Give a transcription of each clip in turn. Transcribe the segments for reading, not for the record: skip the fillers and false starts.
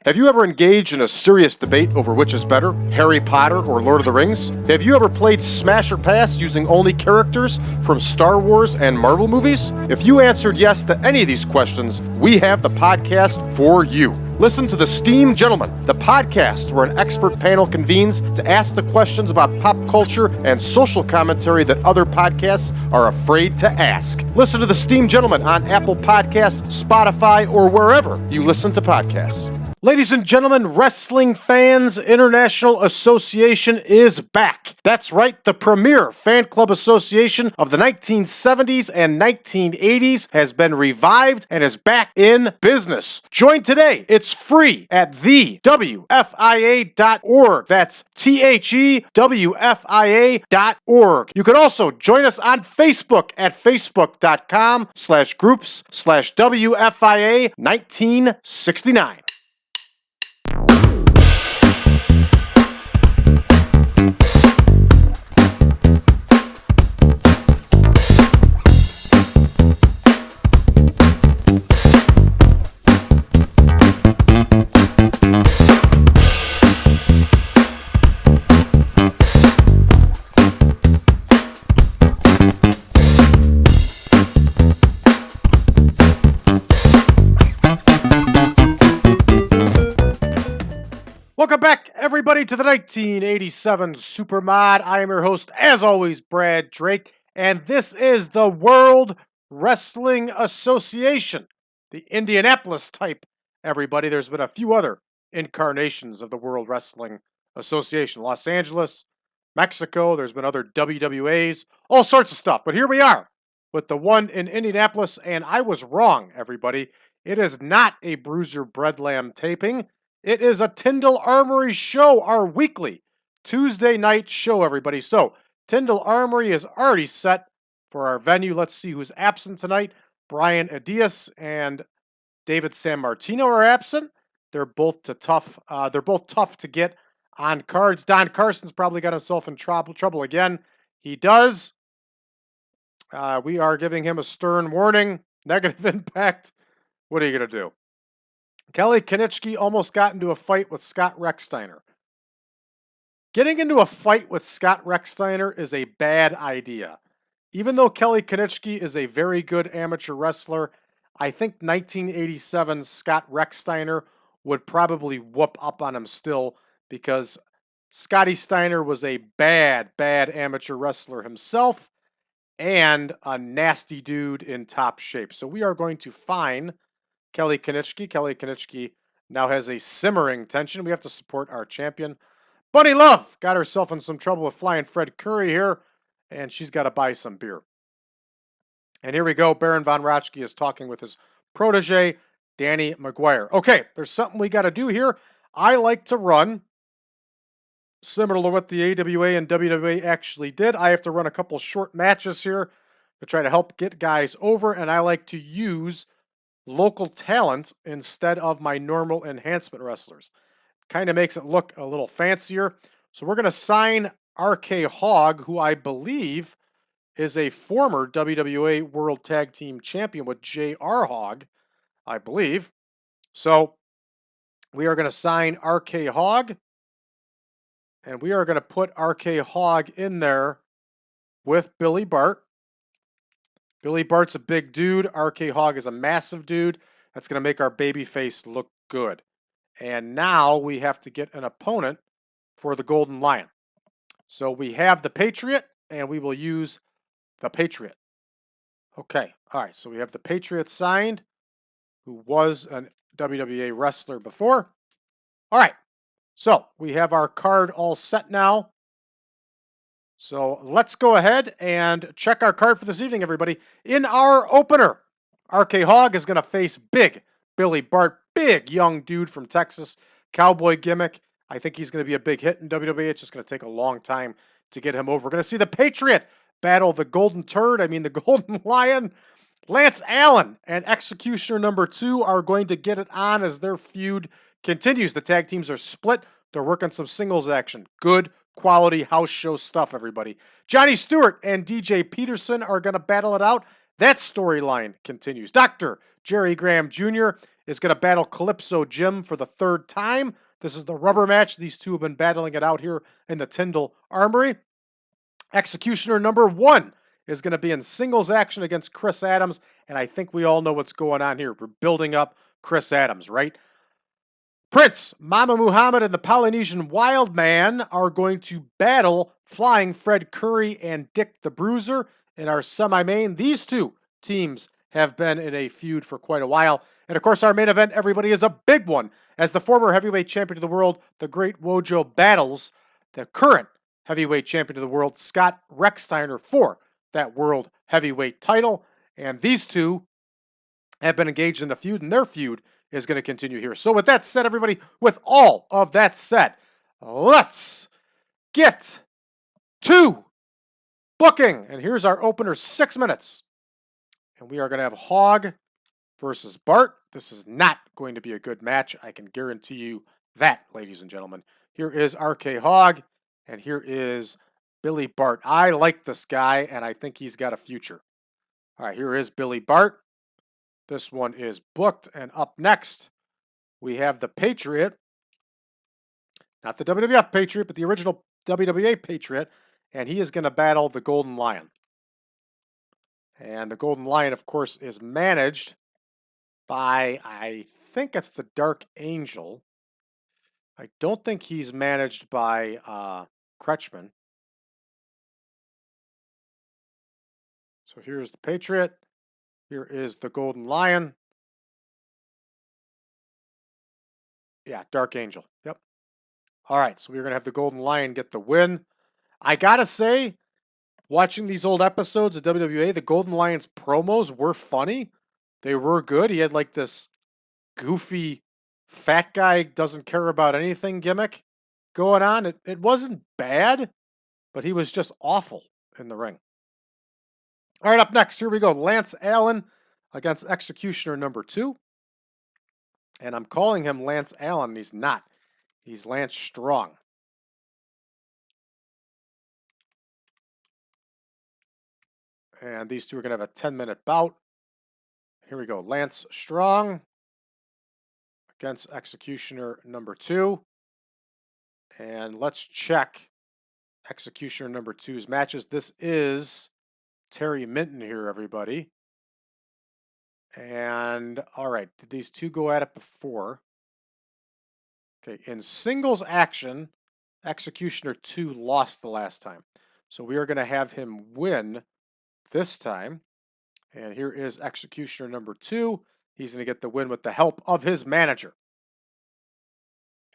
Have you ever engaged in a serious debate over which is better, Harry Potter or Lord of the Rings? Have you ever played Smash or Pass using only characters from Star Wars and Marvel movies? If you answered yes to any of these questions, we have the podcast for you. Listen to The Steam Gentleman, the podcast where an expert panel convenes to ask the questions about pop culture and social commentary that other podcasts are afraid to ask. Listen to The Steam Gentleman on Apple Podcasts, Spotify, or wherever you listen to podcasts. Ladies and gentlemen, Wrestling Fans International Association is back. That's right, the premier fan club association of the 1970s and 1980s has been revived and is back in business. Join today. It's free at thewfia.org. That's THEWFIA.org. You can also join us on Facebook at facebook.com/groups/WFIA 1969. Welcome back, everybody, to the 1987 Supermod. I am your host, as always, Brad Drake, and this is the World Wrestling Association, the Indianapolis type, everybody. There's been a few other incarnations of the World Wrestling Association. Los Angeles, Mexico, there's been other WWAs, all sorts of stuff. But here we are with the one in Indianapolis, and I was wrong, everybody. It is not a Bruiser Breadlam taping. It is a Tyndall Armory show, our weekly Tuesday night show, everybody. So, Tyndall Armory is already set for our venue. Let's see who's absent tonight. Brian Adias and David Sammartino are absent. They're both tough to get on cards. Don Carson's probably got himself in trouble again. He does. We are giving him a stern warning. Negative impact. What are you going to do? Kelly Konitsky almost got into a fight with Scott Rechsteiner. Getting into a fight with Scott Rechsteiner is a bad idea. Even though Kelly Konitsky is a very good amateur wrestler, I think 1987 Scott Rechsteiner would probably whoop up on him still because Scotty Steiner was a bad amateur wrestler himself and a nasty dude in top shape. So we are going to fine Kelly Konitsky. Kelly Konitsky now has a simmering tension. We have to support our champion. Bunny Love got herself in some trouble with Flying Fred Curry here, and she's got to buy some beer. And here we go. Baron Von Raschke is talking with his protege, Danny McGuire. Okay, there's something we got to do here. I like to run similar to what the AWA and WWA actually did. I have to run a couple short matches here to try to help get guys over, and I like to use local talent instead of my normal enhancement wrestlers. Kind of makes it look a little fancier. So we're going to sign RK Hogg, who I believe is a former WWA World Tag Team Champion with J.R. Hogg, I believe. So we are going to sign RK Hogg, and we are going to put RK Hogg in there with Billy Bart. Billy Bart's a big dude. RK Hogg is a massive dude. That's going to make our babyface look good. And now we have to get an opponent for the Golden Lion. So we have the Patriot, and we will use the Patriot. Okay. All right. So we have the Patriot signed, who was a WWA wrestler before. All right. So we have our card all set now. So let's go ahead and check our card for this evening, everybody. In our opener, RK Hogg is going to face big Billy Bart, big young dude from Texas, cowboy gimmick. I think he's going to be a big hit in WWE. It's just going to take a long time to get him over. We're going to see the Patriot battle the Golden Lion. Lance Allen and Executioner number 2 are going to get it on as their feud continues. The tag teams are split. They're working some singles action. Good quality house show stuff, everybody. Johnny Stewart and DJ Peterson are going to battle it out. That storyline continues. Dr. Jerry Graham Jr. is going to battle Calypso Jim for the third time. This is the rubber match. These two have been battling it out here in the Tyndall Armory. Executioner number 1 is going to be in singles action against Chris Adams, and I think we all know what's going on here. We're building up Chris Adams, right? Prince, Mama Muhammad, and the Polynesian Wildman are going to battle Flying Fred Curry and Dick the Bruiser in our semi-main. These two teams have been in a feud for quite a while. And of course, our main event, everybody, is a big one, as the former heavyweight champion of the world, the Great Wojo, battles the current heavyweight champion of the world, Scott Rechsteiner, for that world heavyweight title. And these two have been engaged in the feud, and their feud is going to continue here. So with that said, everybody, with all of that said, let's get to booking. And here's our opener, 6 minutes. And we are going to have Hogg versus Bart. This is not going to be a good match. I can guarantee you that, ladies and gentlemen. Here is RK Hogg, and here is Billy Bart. I like this guy, and I think he's got a future. All right, here is Billy Bart. This one is booked, and up next, we have the Patriot. Not the WWF Patriot, but the original WWA Patriot, and he is going to battle the Golden Lion. And the Golden Lion, of course, is managed by, I think it's the Dark Angel. I don't think he's managed by Kretschmann. So here's the Patriot. Here is the Golden Lion. Yeah, Dark Angel. Yep. All right, so we're going to have the Golden Lion get the win. I got to say, watching these old episodes of WWA, the Golden Lion's promos were funny. They were good. He had like this goofy fat guy doesn't care about anything gimmick going on. It wasn't bad, but he was just awful in the ring. All right, up next, here we go. Lance Allen against Executioner number 2. And I'm calling him Lance Allen, and he's not. He's Lance Strong. And these two are going to have a 10-minute bout. Here we go. Lance Strong against Executioner number 2. And let's check Executioner number 2's matches. This is Terry Minton here, everybody. And, all right, did these two go at it before? Okay, in singles action, Executioner 2 lost the last time. So we are going to have him win this time. And here is Executioner number 2. He's going to get the win with the help of his manager.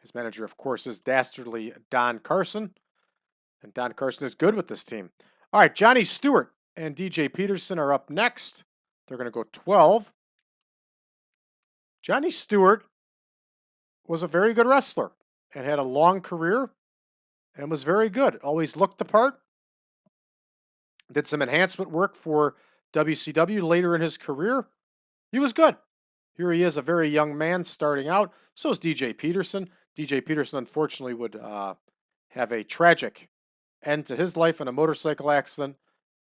His manager, of course, is dastardly Don Carson. And Don Carson is good with this team. All right, Johnny Stewart and DJ Peterson are up next. They're going to go 12. Johnny Stewart was a very good wrestler and had a long career and was very good. Always looked the part. Did some enhancement work for WCW later in his career. He was good. Here he is, a very young man starting out. So is DJ Peterson. DJ Peterson, unfortunately, would have a tragic end to his life in a motorcycle accident,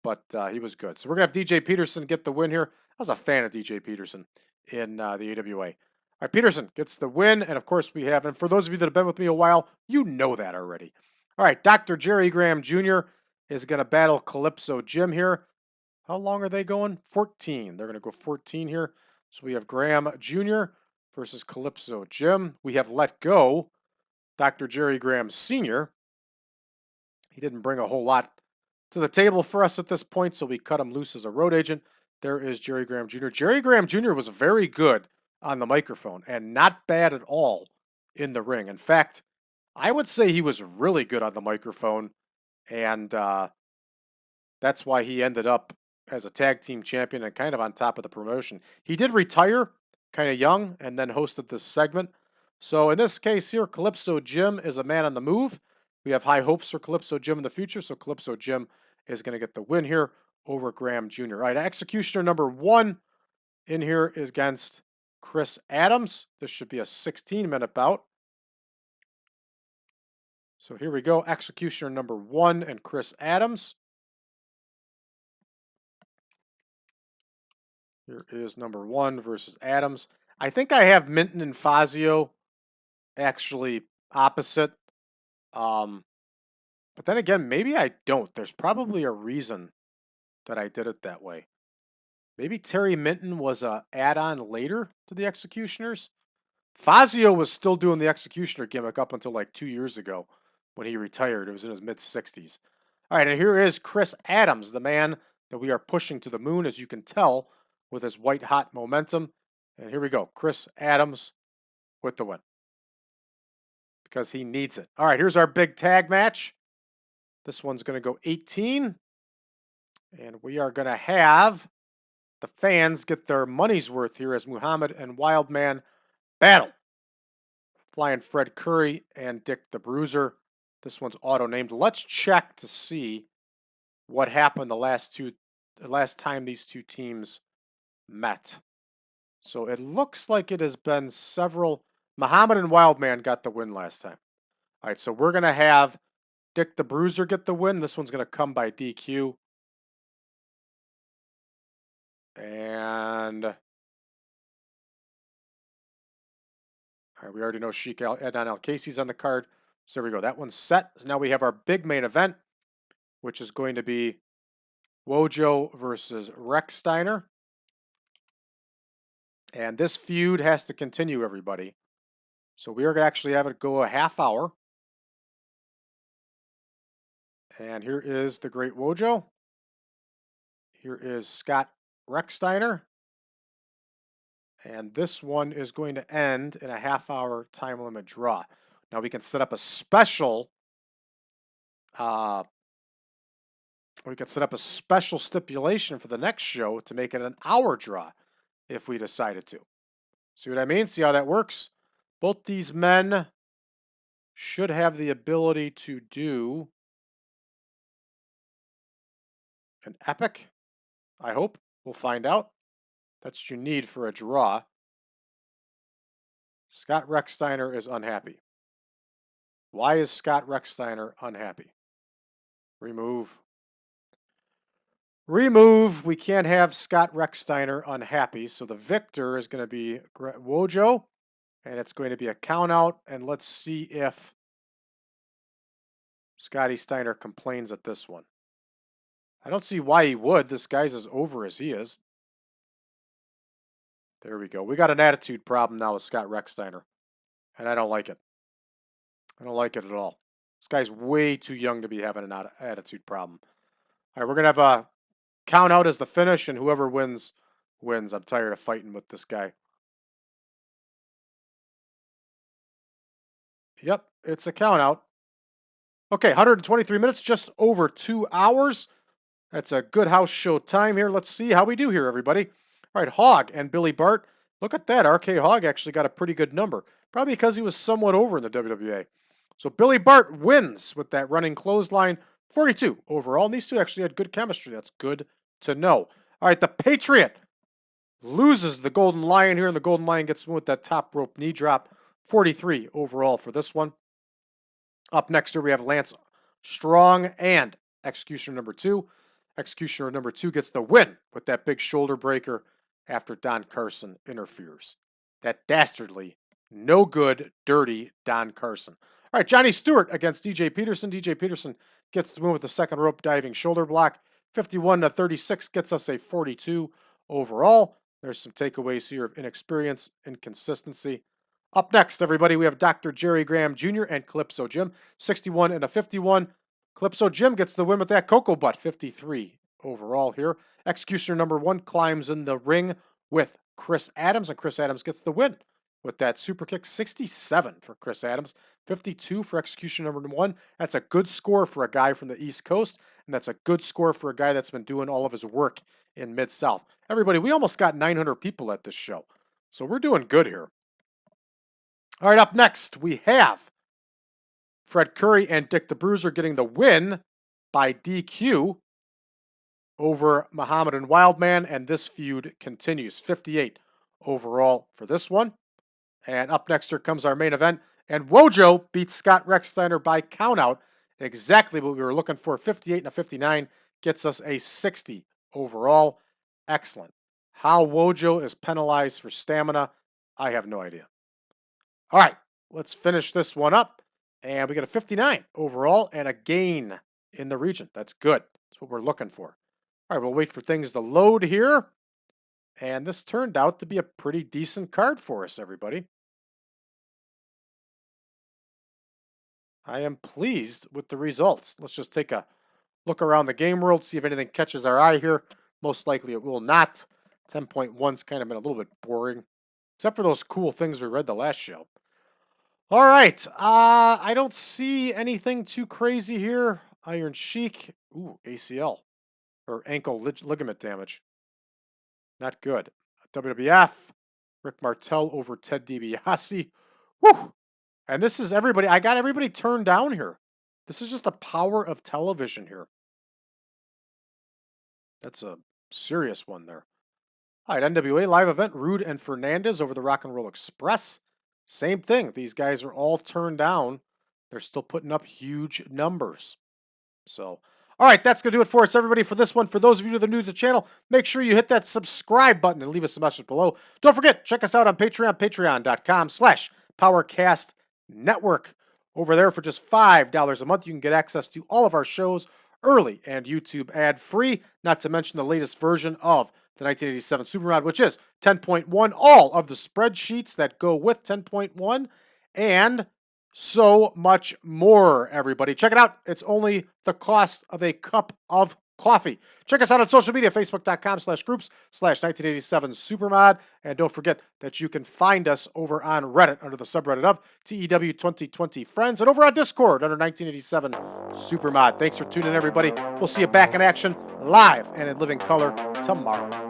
but he was good. So we're going to have DJ Peterson get the win here. I was a fan of DJ Peterson in the AWA. All right, Peterson gets the win, and of course we have, and for those of you that have been with me a while, you know that already. All right, Dr. Jerry Graham Jr. is going to battle Calypso Jim here. How long are they going? 14. They're going to go 14 here. So we have Graham Jr. versus Calypso Jim. We have let go Dr. Jerry Graham Sr. He didn't bring a whole lot to the table for us at this point, so we cut him loose as a road agent. There is Jerry Graham Jr. Jerry Graham Jr. was very good on the microphone and not bad at all in the ring. In fact, I would say he was really good on the microphone, and that's why he ended up as a tag team champion and kind of on top of the promotion. He did retire kind of young and then hosted this segment. So in this case here, Calypso Jim is a man on the move. We have high hopes for Calypso Jim in the future, so Calypso Jim is going to get the win here over Graham Jr. All right, Executioner number 1 in here is against Chris Adams. This should be a 16-minute bout. So here we go, Executioner number 1 and Chris Adams. Here is number 1 versus Adams. I think I have Minton and Fazio actually opposite. Um, but then again, maybe I don't. There's probably a reason that I did it that way. Maybe Terry Minton was a add-on later to the Executioners. Fazio was still doing the Executioner gimmick up until like 2 years ago when he retired. It was in his mid-60s. All right, and here is Chris Adams, the man that we are pushing to the moon, as you can tell, with his white-hot momentum. And here we go. Chris Adams with the win because he needs it. All right, here's our big tag match. This one's going to go 18. And we are going to have the fans get their money's worth here as Muhammad and Wildman battle. Flying Fred Curry and Dick the Bruiser. This one's auto-named. Let's check to see what happened the last time these two teams met. So it looks like it has been several. Muhammad and Wildman got the win last time. All right, so we're going to have Dick the Bruiser get the win. This one's going to come by DQ. And all right, we already know Sheik Adnan Al-Casey's on the card. So there we go. That one's set. So now we have our big main event, which is going to be Wojo versus Rechsteiner. And this feud has to continue, everybody. So we are going to actually have it go a half hour. And here is the Great Wojo. Here is SCOTT Rechsteiner. And this one is going to end in a half-hour time limit draw. Now we can set up a special. We can set up a special stipulation for the next show to make it an hour draw, if we decided to. See what I mean? See how that works? Both these men should have the ability to do an epic. I hope. We'll find out. That's what you need for a draw. SCOTT Rechsteiner is unhappy. Why is SCOTT Rechsteiner unhappy? Remove. Remove. We can't have SCOTT Rechsteiner unhappy. So the victor is going to be GREAT WOJO. And it's going to be a count out. And let's see if Scotty Steiner complains at this one. I don't see why he would. This guy's as over as he is. There we go. We got an attitude problem now with SCOTT Rechsteiner. And I don't like it. I don't like it at all. This guy's way too young to be having an attitude problem. All right, we're going to have a count out as the finish, and whoever wins, wins. I'm tired of fighting with this guy. Yep, it's a count out. Okay, 123 minutes, just over 2 hours. That's a good house show time here. Let's see how we do here, everybody. All right, Hogg and Billy Bart. Look at that. RK Hogg actually got a pretty good number. Probably because he was somewhat over in the WWA. So Billy Bart wins with that running clothesline. 42 overall. And these two actually had good chemistry. That's good to know. All right, the Patriot loses the Golden Lion here, and the Golden Lion gets with that top rope knee drop. 43 overall for this one. Up next here we have Lance Strong and Executioner number 2. Executioner number 2 gets the win with that big shoulder breaker after Don Carson interferes. That dastardly, no good, dirty Don Carson. All right, Johnny Stewart against DJ Peterson. DJ Peterson gets the win with the second rope diving shoulder block. 51-36 gets us a 42 overall. There's some takeaways here of inexperience, inconsistency. Up next, everybody, we have Dr. Jerry Graham Jr. and Calypso Jim. 61-51. Calypso Jim gets the win with that Cocoa Butt. 53 overall here. Executioner number 1 climbs in the ring with Chris Adams, and Chris Adams gets the win with that super kick. 67 for Chris Adams. 52 for Executioner number 1. That's a good score for a guy from the East Coast, and that's a good score for a guy that's been doing all of his work in Mid-South. Everybody, we almost got 900 people at this show, so we're doing good here. All right, up next, we have Fred Curry and Dick the Bruiser getting the win by DQ over Muhammad and Wildman, and this feud continues. 58 overall for this one. And up next, here comes our main event, and Wojo beats SCOTT Rechsteiner by countout. Exactly what we were looking for. 58-59 gets us a 60 overall. Excellent. How Wojo is penalized for stamina, I have no idea. All right, let's finish this one up. And we got a 59 overall and a gain in the region. That's good. That's what we're looking for. All right, we'll wait for things to load here. And this turned out to be a pretty decent card for us, everybody. I am pleased with the results. Let's just take a look around the game world, see if anything catches our eye here. Most likely it will not. 10.1's kind of been a little bit boring, except for those cool things we read the last show. All right, I don't see anything too crazy here. Iron Sheik, ooh, ACL, or ankle ligament damage. Not good. WWF, Rick Martel over Ted DiBiase. Woo! And this is everybody. I got everybody turned down here. This is just the power of television here. That's a serious one there. All right, NWA live event, Rude and Fernandez over the Rock and Roll Express. Same thing. These guys are all turned down. They're still putting up huge numbers. So, all right, that's going to do it for us, everybody, for this one. For those of you that are new to the channel, make sure you hit that subscribe button and leave us a message below. Don't forget, check us out on Patreon, patreon.com/PowerCastNetwork. Over there for just $5 a month, you can get access to all of our shows early and YouTube ad-free, not to mention the latest version of the 1987 Supermod, which is 10.1, all of the spreadsheets that go with 10.1, and so much more, everybody. Check it out. It's only the cost of a cup of coffee. Check us out on social media, facebook.com/groups/1987 Supermod. And don't forget that you can find us over on Reddit under the subreddit of TEW 2020 Friends and over on Discord under 1987 Supermod. Thanks for tuning in, everybody. We'll see you back in action live and in living color tomorrow.